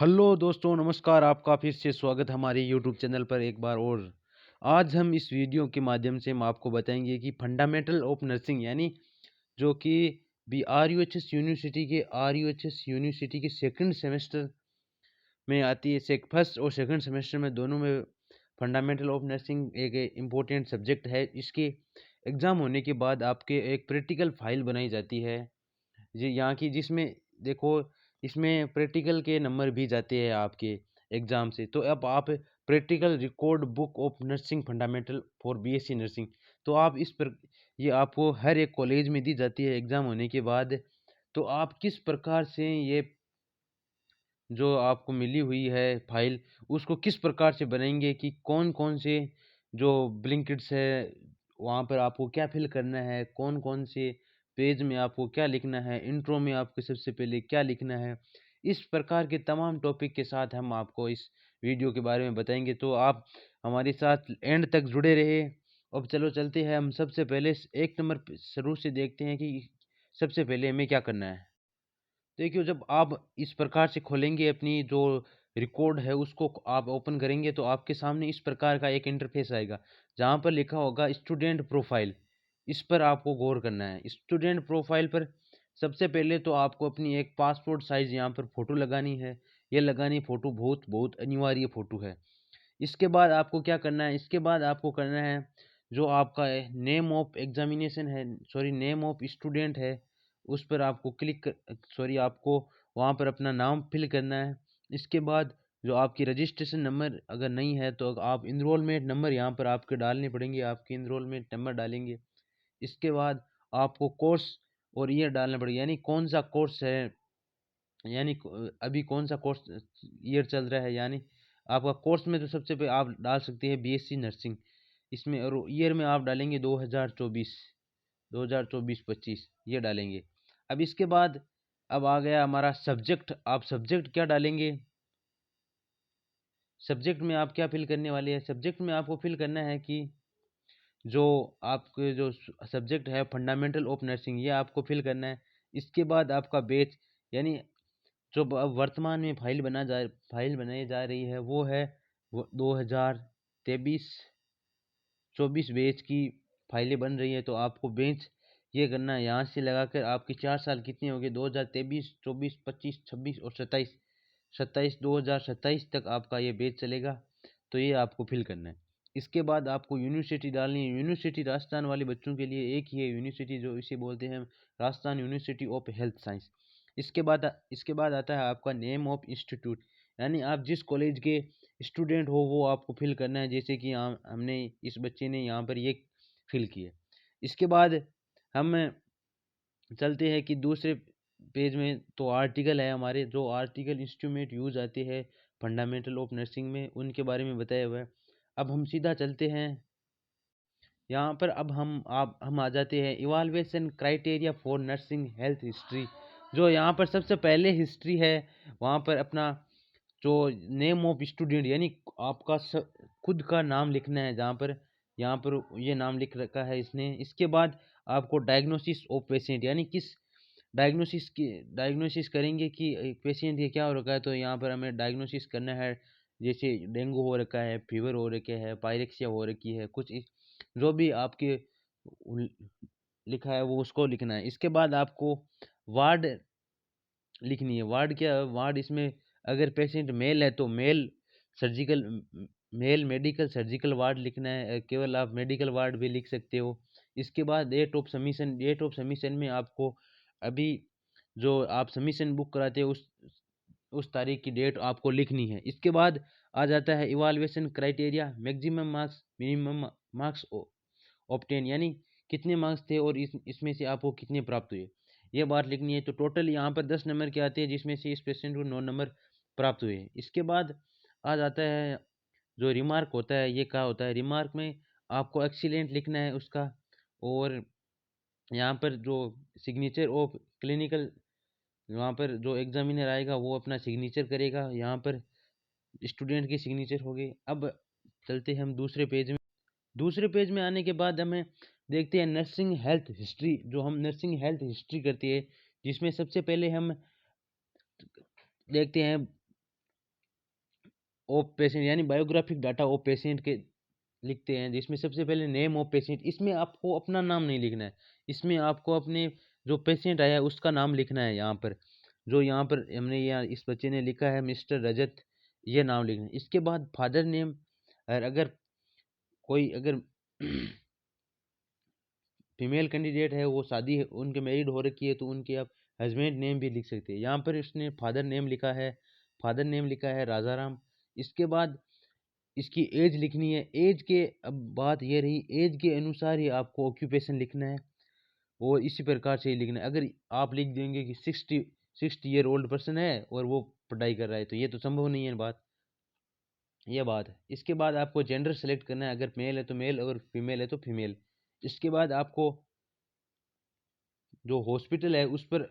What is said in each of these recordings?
Hello दोस्तों, नमस्कार। आपका फिर से स्वागत है हमारे यूट्यूब चैनल पर एक बार और। आज हम इस वीडियो के माध्यम से हम आपको बताएंगे कि फंडामेंटल ऑफ नर्सिंग यानी जो कि B R U H S university के सेकंड सेमेस्टर में आती है। फर्स्ट और सेकंड सेमेस्टर में दोनों में फंडामेंटल ऑफ नर्सिंग एक इम्पोर्टेंट सब्जेक्ट है। इसके एग्ज़ाम होने के बाद आपके एक प्रैक्टिकल फाइल बनाई जाती है जी यहाँ की, जिसमें देखो इसमें प्रैक्टिकल के नंबर भी जाते हैं आपके एग्जाम से। तो अब आप practical record book of nursing fundamental for BSc nursing, तो आप इस पर ये आपको हर एक कॉलेज में दी जाती है एग्जाम होने के बाद। तो आप किस प्रकार से ये जो आपको मिली हुई है फाइल, उसको किस प्रकार से बनाएंगे कि कौन कौन से जो ब्लिंकिट्स है वहाँ पर आपको क्या फिल करना है, कौन कौन से पेज में आपको क्या लिखना है, इंट्रो में आपको सबसे पहले क्या लिखना है। इस प्रकार के तमाम टॉपिक के साथ हम आपको इस वीडियो के बारे में बताएंगे, तो आप हमारे साथ एंड तक जुड़े रहे। अब चलो चलते हैं, हम सबसे पहले एक नंबर शुरू से देखते हैं कि सबसे पहले हमें क्या करना है। देखिए, जब आप इस प्रकार से खोलेंगे अपनी जो रिकॉर्ड है उसको आप ओपन करेंगे, तो आपके सामने इस प्रकार का एक इंटरफेस आएगा जहाँ पर लिखा होगा स्टूडेंट प्रोफाइल। इस पर आपको गौर करना है। स्टूडेंट प्रोफाइल पर सबसे पहले तो आपको अपनी एक पासपोर्ट साइज यहाँ पर फोटो लगानी है। ये लगानी फोटो बहुत बहुत अनिवार्य फोटो है। इसके बाद आपको क्या करना है, इसके बाद आपको करना है जो आपका नेम ऑफ एग्जामिनेशन है, सॉरी नेम ऑफ स्टूडेंट है, उस पर आपको आपको वहाँ पर अपना नाम फिल करना है। इसके बाद जो आपकी रजिस्ट्रेशन नंबर अगर नहीं है तो आप इनरोलमेंट नंबर यहाँ पर आपके डालने पड़ेंगे, आपके इनरोलमेंट नंबर डालेंगे। इसके बाद आपको कोर्स और ईयर डालना पड़ेगा, यानी कौन सा कोर्स है, यानी अभी कौन सा कोर्स ईयर चल रहा है। यानी आपका कोर्स में तो सबसे पहले आप डाल सकते हैं बीएससी नर्सिंग इसमें, और ईयर में आप डालेंगे 2024-25 ये डालेंगे। अब इसके बाद अब आ गया हमारा सब्जेक्ट। आप सब्जेक्ट क्या डालेंगे, सब्जेक्ट में आप क्या फिल करने वाले हैं। सब्जेक्ट में आपको फिल करना है कि जो आपके जो सब्जेक्ट है फंडामेंटल ऑफ नर्सिंग, ये आपको फिल करना है। इसके बाद आपका बैच, यानी जो अब वर्तमान में फाइल बनाई जा रही है वो है 2023-24 बैच की फाइलें बन रही है। तो आपको बेंच ये करना है, यहाँ से लगाकर आपके 4 साल कितने हो गए, 2023, 24, 25, 26 और 2027 तक आपका ये बैच चलेगा। तो ये आपको फिल करना है। इसके बाद आपको यूनिवर्सिटी डालनी है। यूनिवर्सिटी राजस्थान वाले बच्चों के लिए एक ही है यूनिवर्सिटी, जो इसे बोलते हैं Rajasthan university of health science. इसके बाद आता है आपका नेम ऑफ इंस्टीट्यूट, यानी आप जिस कॉलेज के स्टूडेंट हो वो आपको फिल करना है। जैसे कि हमने इस बच्चे ने यहाँ पर ये फिल किया। इसके बाद हम चलते हैं कि दूसरे पेज में तो आर्टिकल है हमारे, जो आर्टिकल इंस्ट्रूमेंट यूज आते हैं फंडामेंटल ऑफ नर्सिंग में, उनके बारे में बताया हुआ है। अब हम सीधा चलते हैं यहाँ पर। अब हम आ जाते हैं evaluation criteria for nursing health history. जो यहाँ पर सबसे पहले हिस्ट्री है, वहाँ पर अपना जो नेम ऑफ स्टूडेंट, यानी आपका खुद का नाम लिखना है। जहाँ पर यहाँ पर ये नाम लिख रखा है इसने। इसके बाद आपको डायग्नोसिस ऑफ पेशेंट, यानी किस डायग्नोसिस करेंगे कि पेशेंट ये क्या हो रखा है। तो यहाँ पर हमें डायग्नोसिस करना है, जैसे डेंगू हो रखा है, फीवर हो रखे है, पायरेक्सिया हो रखी है, कुछ जो भी आपके लिखा है वो उसको लिखना है। इसके बाद आपको वार्ड लिखनी है। वार्ड क्या है, वार्ड इसमें अगर पेशेंट मेल है तो surgical male medical surgical ward लिखना है। केवल आप मेडिकल वार्ड भी लिख सकते हो। इसके बाद डेट ऑफ सबमिशन में आपको अभी जो आप सबमिशन बुक कराते हो उस तारीख की डेट आपको लिखनी है। इसके बाद आ जाता है evaluation criteria, maximum marks minimum marks obtain, यानी कितने मार्क्स थे और इसमें से आपको कितने प्राप्त हुए, ये बात लिखनी है। तो टोटल यहाँ पर 10 नंबर के आते हैं, जिसमें से इस पेशेंट को 9 नंबर प्राप्त हुए। इसके बाद आ जाता है जो रिमार्क होता है, ये क्या होता है। रिमार्क में आपको एक्सीलेंट लिखना है उसका, और यहाँ पर जो सिग्नेचर ऑफ क्लिनिकल, वहाँ पर जो एग्जामिनर आएगा वो अपना सिग्नेचर करेगा। यहाँ पर स्टूडेंट की सिग्नेचर हो गई। अब चलते हैं हम दूसरे पेज में। दूसरे पेज में आने के बाद हमें देखते हैं नर्सिंग हेल्थ हिस्ट्री। जो हम नर्सिंग हेल्थ हिस्ट्री करते हैं, जिसमें सबसे पहले हम देखते हैं ऑफ पेशेंट यानी बायोग्राफिक डाटा ऑफ पेशेंट के लिखते हैं, जिसमें सबसे पहले नेम ऑफ पेशेंट। इसमें आपको अपना नाम नहीं लिखना है, इसमें आपको अपने जो पेशेंट आया है उसका नाम लिखना है। यहाँ पर जो यहाँ पर हमने यहाँ इस बच्चे ने लिखा है मिस्टर रजत, ये नाम लिखना है। इसके बाद फादर नेम, और अगर कोई अगर फीमेल कैंडिडेट है, वो शादी है उनके मैरिड हो रखी है, तो उनके आप हस्बैंड नेम भी लिख सकते हैं। यहाँ पर इसने फादर नेम लिखा है, फादर नेम लिखा है राजा राम। इसके बाद इसकी एज लिखनी है। एज के अब बात ये रही, एज के अनुसार ही आपको ऑक्यूपेशन लिखना है और इसी प्रकार से ही लिखना है। अगर आप लिख देंगे कि 60 ईयर ओल्ड पर्सन है और वो पढ़ाई कर रहा है, तो ये तो संभव नहीं है बात, ये बात है। इसके बाद आपको जेंडर सेलेक्ट करना है, अगर मेल है तो मेल और फीमेल है तो फीमेल। इसके बाद आपको जो हॉस्पिटल है उस पर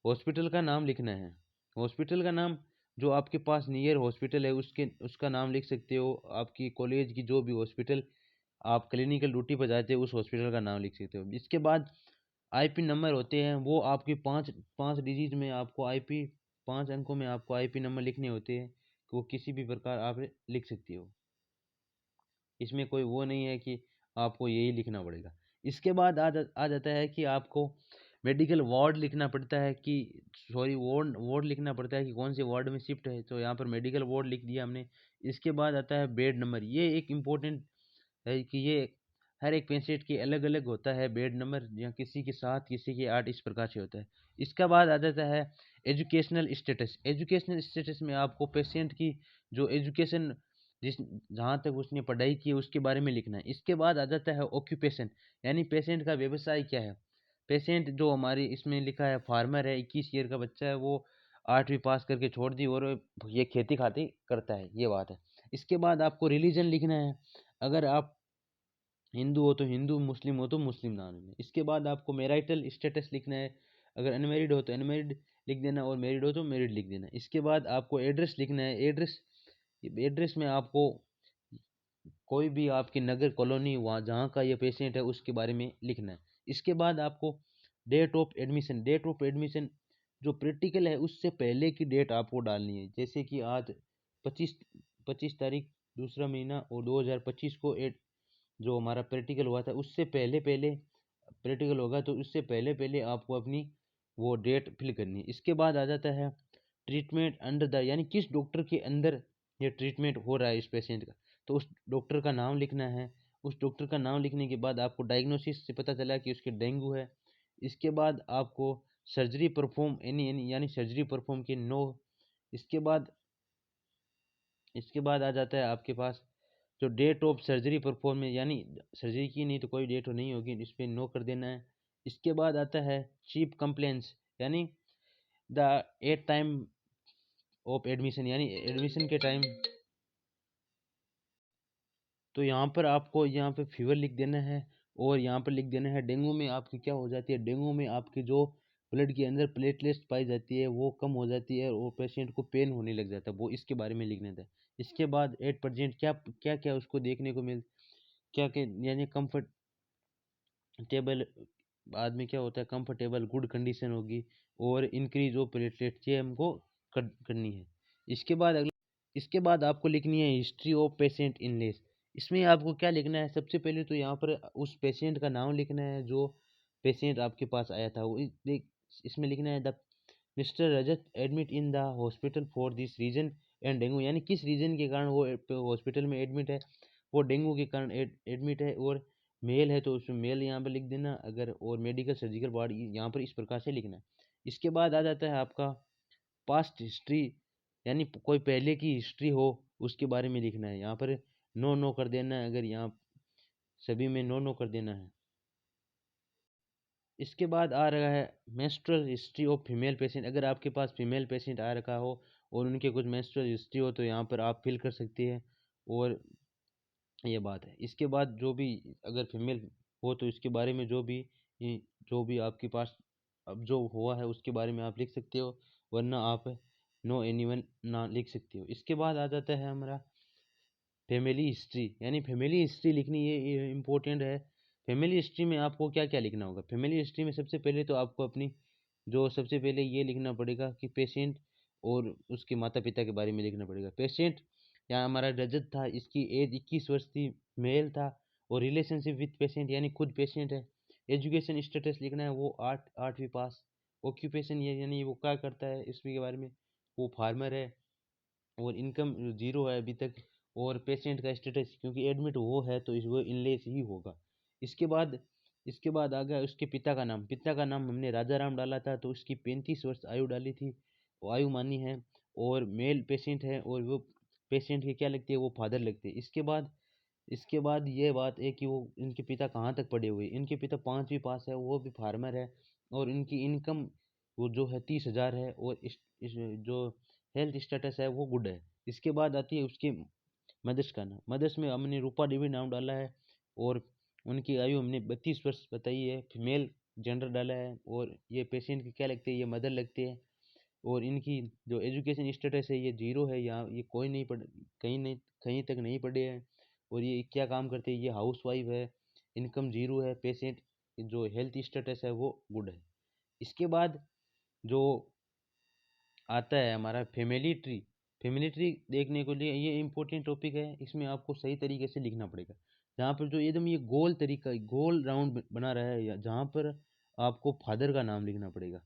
हॉस्पिटल का नाम लिखना है। हॉस्पिटल का नाम जो आपके पास नियर हॉस्पिटल है उसके उसका नाम लिख सकते हो। आपकी कॉलेज की जो भी हॉस्पिटल आप क्लिनिकल ड्यूटी पर जाते हो उस हॉस्पिटल का नाम लिख सकते हो। इसके बाद आईपी नंबर होते हैं, वो आपके पाँच पाँच डिजिट में आपको आईपी, 5 अंकों में आपको आईपी नंबर लिखने होते हैं, कि वो किसी भी प्रकार आप लिख सकते हो। इसमें कोई वो नहीं है कि आपको यही लिखना पड़ेगा। इसके बाद आ जाता है कि आपको मेडिकल वार्ड लिखना पड़ता है, कि सॉरी वार्ड वार्ड लिखना पड़ता है कि कौन से वार्ड में शिफ्ट है, तो यहाँ पर मेडिकल वार्ड लिख दिया हमने। इसके बाद आता है बेड नंबर। ये एक इम्पोर्टेंट है कि ये हर एक पेशेंट की अलग अलग होता है बेड नंबर, या किसी के 7 किसी के 8 इस प्रकार से होता है। इसका बाद आ जाता है एजुकेशनल स्टेटस। एजुकेशनल स्टेटस में आपको पेशेंट की जो एजुकेशन, जिस जहाँ तक उसने पढ़ाई की है उसके बारे में लिखना है। इसके बाद आ जाता है ऑक्यूपेशन, यानी पेशेंट का व्यवसाय क्या है। पेशेंट जो हमारी इसमें लिखा है फार्मर है, 21 ईयर का बच्चा है, वो 8वीं पास करके छोड़ दी और ये खेती खाती करता है, ये बात है। इसके बाद आपको रिलीजन लिखना है, अगर आप हिंदू हो तो हिंदू, मुस्लिम हो तो मुस्लिम नाम लेना। इसके बाद आपको मैरिटल स्टेटस लिखना है, अगर अनमेरिड हो तो अनमेरिड लिख देना और मैरिड हो तो मैरिड लिख देना। इसके बाद आपको एड्रेस लिखना है। एड्रेस एड्रेस में आपको कोई भी आपकी नगर कॉलोनी वहाँ जहाँ का ये पेशेंट है उसके बारे में लिखना है। इसके बाद आपको date of admission, date of admission जो प्रैक्टिकल है उससे पहले की डेट आपको डालनी है। जैसे कि आज 25 तारीख दूसरा महीना और 2025 को जो हमारा प्रैक्टिकल हुआ था उससे पहले पहले प्रैक्टिकल होगा, तो उससे पहले पहले आपको अपनी वो डेट फिल करनी है। इसके बाद आ जाता है ट्रीटमेंट अंडर द, यानी किस डॉक्टर के अंदर ये ट्रीटमेंट हो रहा है इस पेशेंट का, तो उस डॉक्टर का नाम लिखना है। उस डॉक्टर का नाम लिखने के बाद आपको डायग्नोसिस से पता चला कि उसके डेंगू है। इसके बाद आपको सर्जरी परफॉर्म यानी सर्जरी परफॉर्म की नो। इसके बाद इसके बाद आ जाता है आपके पास जो डेट ऑफ सर्जरी परफॉर्म है, यानी सर्जरी की नहीं तो कोई डेट नहीं होगी, इस पर नो कर देना है। इसके बाद आता है चीफ कंप्लेंट्स, यानी the at time of admission, यानी एडमिशन के टाइम। तो यहाँ पर आपको यहाँ पे फीवर लिख देना है और यहाँ पर लिख देना है डेंगू में आपकी क्या हो जाती है। डेंगू में आपकी जो ब्लड के अंदर प्लेटलेट्स पाई जाती है वो कम हो जाती है और पेशेंट को पेन होने लग जाता है, वो इसके बारे में लिखना था। इसके बाद 8% क्या क्या क्या उसको देखने को क्या क्या, यानी कंफर्टेबल, बाद में क्या होता है कंफर्टेबल गुड कंडीशन होगी और इंक्रीज ऑफ प्लेटलेट, ये हमको करनी है। इसके बाद इसके बाद आपको लिखनी है हिस्ट्री ऑफ पेशेंट इनलेस। इसमें आपको क्या लिखना है, सबसे पहले तो यहाँ पर उस पेशेंट का नाम लिखना है जो पेशेंट आपके पास आया था। वो इसमें लिखना है the mister Rajat admit in the hospital for this reason and dengue, यानी किस रीजन के कारण वो हॉस्पिटल में एडमिट है, वो डेंगू के कारण एडमिट है। और मेल है तो उसमें मेल यहाँ पर लिख देना, अगर और मेडिकल सर्जिकल वार्ड यहाँ पर इस प्रकार से लिखना है। इसके बाद आ जाता है आपका पास्ट हिस्ट्री, यानी कोई पहले की हिस्ट्री हो उसके बारे में लिखना है। यहाँ पर नो नो कर देना है, अगर यहाँ सभी में नो नो कर देना है। इसके बाद आ रहा है menstrual history of female patient, अगर आपके पास फीमेल पेशेंट आ रखा हो और उनके कुछ मेंस्ट्रुअल हिस्ट्री हो तो यहाँ पर आप फिल कर सकते हैं, और ये बात है। इसके बाद जो भी अगर फीमेल हो तो इसके बारे में जो भी आपके पास अब जो हुआ है उसके बारे में आप लिख सकते हो, वरना आप नो एनीवन ना लिख सकते हो। इसके बाद आ जाता है हमारा फैमिली हिस्ट्री, यानी फैमिली हिस्ट्री लिखनी ये इम्पोर्टेंट है। फैमिली हिस्ट्री में आपको क्या क्या लिखना होगा। फैमिली हिस्ट्री में सबसे पहले तो आपको अपनी जो सबसे पहले ये लिखना पड़ेगा कि पेशेंट और उसके माता पिता के बारे में लिखना पड़ेगा। पेशेंट यहाँ हमारा रजत था, इसकी एज 21 वर्ष थी, मेल था, और रिलेशनशिप विथ पेशेंट यानी खुद पेशेंट है। एजुकेशन स्टेटस लिखना है, वो 8वीं पास। ऑक्यूपेशन ये यानी वो क्या करता है इसके बारे में, वो फार्मर है, और इनकम जीरो है अभी तक। और पेशेंट का स्टेटस क्योंकि एडमिट वो है तो वो इनलेस ही होगा। इसके बाद आ गया उसके पिता का नाम हमने राजा राम डाला था, तो उसकी 35 वर्ष आयु डाली थी, वो आयु मानी है, और मेल पेशेंट है, और वो पेशेंट के क्या लगते हैं, वो फादर लगते हैं। इसके बाद ये बात है कि वो इनके पिता कहाँ तक पढ़े हुए, इनके पिता 5वीं पास है, वो भी फार्मर है, और इनकी इनकम वो जो है 30,000 है, और इस जो हेल्थ स्टेटस है वो गुड है। इसके बाद आती है उसके मदर्स का नाम, मदर्स में हमने रूपा देवी नाम डाला है, और उनकी आयु हमने 32 वर्ष बताई है, फीमेल जेंडर डाला है, और ये पेशेंट के क्या लगते हैं, ये मदर लगते हैं। और इनकी जो एजुकेशन स्टेटस है ये जीरो है, यहाँ ये कोई नहीं पढ़ कहीं तक नहीं पढ़े हैं, और ये क्या काम करते हैं, ये हाउस वाइफ है, इनकम जीरो है, पेशेंट जो हेल्थ स्टेटस है वो गुड है। इसके बाद जो आता है हमारा फैमिली ट्री देखने के लिए ये इम्पोर्टेंट टॉपिक है, इसमें आपको सही तरीके से लिखना पड़ेगा। जहाँ पर जो एकदम ये गोल राउंड बना रहा है, या जहाँ पर आपको फादर का नाम लिखना पड़ेगा,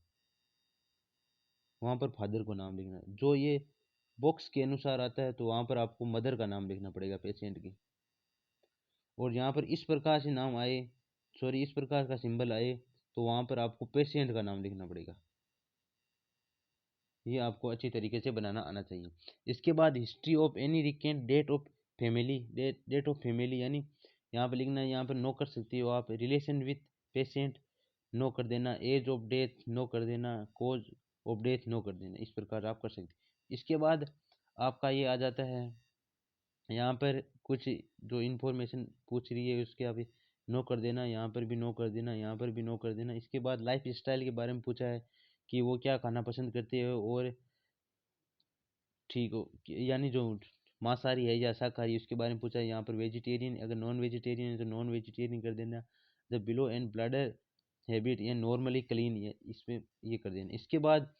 वहाँ पर फादर को नाम लिखना है। जो ये बॉक्स के अनुसार आता है तो वहाँ पर आपको मदर का नाम लिखना पड़ेगा पेशेंट की। और यहाँ पर इस प्रकार से नाम आए, सॉरी इस प्रकार का सिंबल आए, तो वहाँ पर आपको पेशेंट का नाम लिखना पड़ेगा। ये आपको अच्छी तरीके से बनाना आना चाहिए। इसके बाद history of any recent date of family यानी यहाँ पर लिखना है, यहाँ पर नो कर सकती हो आप, रिलेशन विथ पेशेंट नो कर देना, एज ऑफ डेथ नो कर देना, कोज ऑफ डेथ नो कर देना, इस प्रकार आप कर सकते। इसके बाद आपका ये आ जाता है, यहाँ पर कुछ जो इन्फॉर्मेशन पूछ रही है उसके अभी नो कर देना, यहाँ पर भी नो कर देना, यहाँ पर भी नो कर देना। इसके बाद लाइफ स्टाइल के बारे में पूछा है कि वो क्या खाना पसंद करते हैं, और ठीक हो यानी जो मांसाहारी है या शाकाहारी उसके बारे में पूछा है। यहाँ पर वेजिटेरियन, अगर नॉन वेजिटेरियन है तो नॉन वेजिटेरियन कर देना। The below and bladder habit या नॉर्मली क्लीन, इसमें ये कर देना। इसके बाद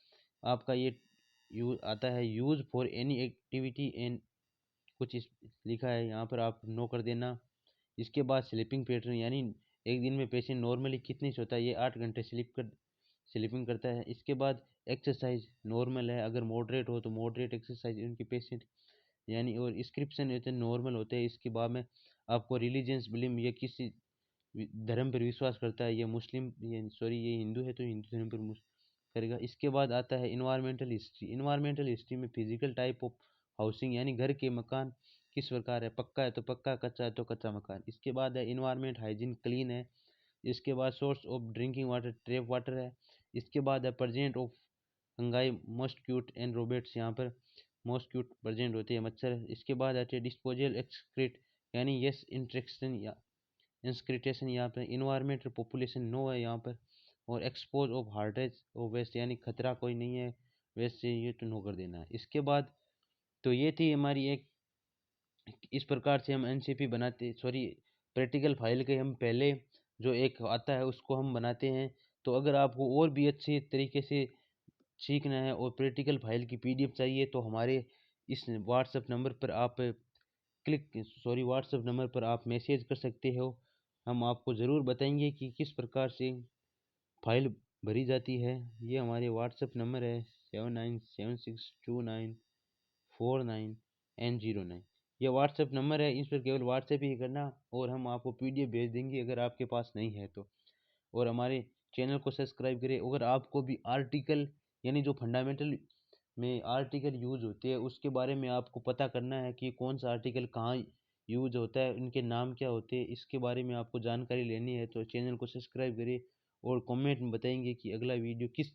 आपका ये यूज आता है, use for any activity and कुछ लिखा है, यहाँ पर आप नो कर देना। इसके बाद स्लीपिंग पैटर्न यानी एक दिन में पेशेंट नॉर्मली कितनी सोता है, ये 8 घंटे स्लीपिंग करता है। इसके बाद एक्सरसाइज नॉर्मल है, अगर मॉडरेट हो तो मॉडरेट एक्सरसाइज उनके पेशेंट यानी, और स्क्रिप्शन होते हैं नॉर्मल होते हैं। इसके बाद में आपको रिलीजियंस बिलीव, ये किसी धर्म पर विश्वास करता है, ये मुस्लिम ये सॉरी ये हिंदू है तो हिंदू धर्म पर करेगा। इसके बाद आता है इन्वायरमेंटल हिस्ट्री में फिजिकल टाइप ऑफ हाउसिंग यानी घर के मकान किस प्रकार है, पक्का है तो पक्का, कच्चा है तो कच्चा मकान। इसके बाद है इन्वायरमेंट हाइजीन क्लीन है। इसके बाद source of drinking water trap water है। इसके बाद है प्रेजेंट ऑफ फंगाई मॉस्क्यूट एंड रोबेट्स, यहाँ पर मॉस्क्यूट प्रेजेंट होते हैं, मच्छर। इसके बाद आते हैं डिस्पोजल एक्सक्रीट यानी यस इंट्रेक्शन या इंस्क्रिटेशन, यहाँ पर इन्वायरमेंटल पॉपुलेशन नो है यहाँ पर। और एक्सपोज ऑफ हार्टेज ऑफ वेस्ट यानी खतरा कोई नहीं है वेस्ट से, ये तो नो कर देना है। इसके बाद तो ये थी हमारी एक, इस प्रकार से हम एनसीपी बनाते, सॉरी प्रैक्टिकल फाइल के हम पहले जो एक आता है उसको हम बनाते हैं। तो अगर आपको और भी अच्छे तरीके से सीखना है और प्रैक्टिकल फाइल की पीडीएफ चाहिए तो हमारे इस व्हाट्सएप नंबर पर आप व्हाट्सएप नंबर पर आप मैसेज कर सकते हो। हम आपको ज़रूर बताएंगे कि किस प्रकार से फाइल भरी जाती है। ये हमारे व्हाट्सएप नंबर है 79762949N09। ये व्हाट्सएप नंबर है, इस पर केवल व्हाट्सएप ही करना और हम आपको पीडीएफ भेज देंगे अगर आपके पास नहीं है तो। और हमारे चैनल को सब्सक्राइब करें। अगर आपको भी आर्टिकल यानी जो फंडामेंटल में आर्टिकल यूज होते हैं उसके बारे में आपको पता करना है कि कौन सा आर्टिकल कहाँ यूज होता है, उनके नाम क्या होते हैं, इसके बारे में आपको जानकारी लेनी है तो चैनल को सब्सक्राइब करें और कमेंट में बताएंगे कि अगला वीडियो किस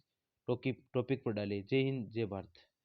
टॉपिक पर डालें। जय हिंद, जय भारत।